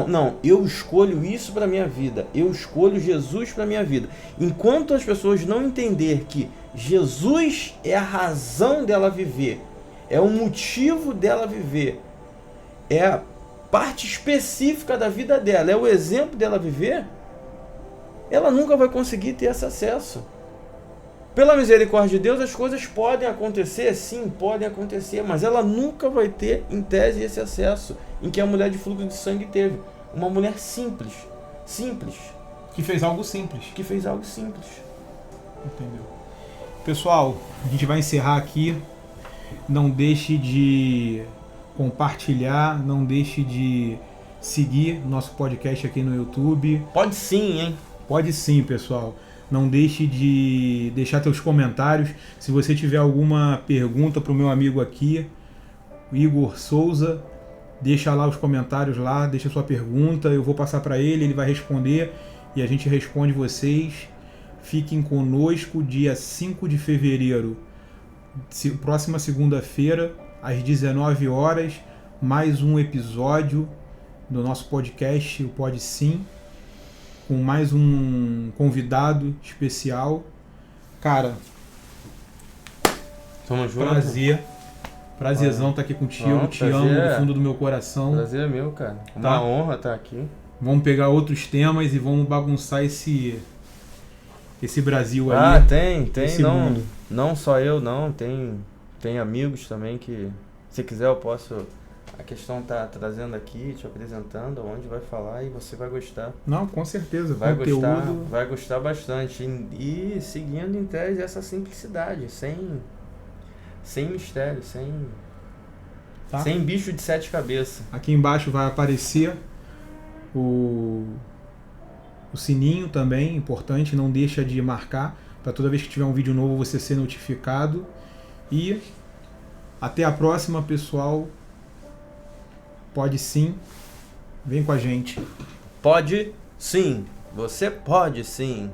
Não, eu escolho isso para minha vida. Eu escolho Jesus para minha vida. Enquanto as pessoas não entender que Jesus é a razão dela viver, é o motivo dela viver, é a parte específica da vida dela, é o exemplo dela viver, ela nunca vai conseguir ter esse acesso. Pela misericórdia de Deus, as coisas podem acontecer, sim, podem acontecer, mas ela nunca vai ter, em tese, esse acesso em que a mulher de fluxo de sangue teve. Uma mulher simples. Que fez algo simples. Entendeu? Pessoal, a gente vai encerrar aqui. Não deixe de compartilhar, não deixe de seguir nosso podcast aqui no YouTube. Pode sim, hein? Pode sim, pessoal. Não deixe de deixar seus comentários. Se você tiver alguma pergunta para o meu amigo aqui, Igor Souza, deixa lá os comentários lá, deixa sua pergunta, eu vou passar para ele, ele vai responder e a gente responde vocês. Fiquem conosco dia 5 de fevereiro, próxima segunda-feira, às 19 horas, mais um episódio do nosso podcast, o Pode Sim, com mais um convidado especial. Cara, tamo junto. Prazerzão estar aqui contigo, te amo do fundo do meu coração. Prazer é meu, cara. Uma honra estar aqui. Vamos pegar outros temas e vamos bagunçar esse Brasil aí. Tem, não só eu, não, tem amigos também que, se quiser eu posso, a questão tá trazendo aqui, te apresentando, onde vai falar e você vai gostar. Não, com certeza, vai gostar bastante e seguindo em tese essa simplicidade, sem mistério, sem bicho de 7 cabeças. Aqui embaixo vai aparecer o sininho também, importante, não deixa de marcar, para toda vez que tiver um vídeo novo você ser notificado. E até a próxima, pessoal. Pode sim, vem com a gente. Pode sim, você pode sim.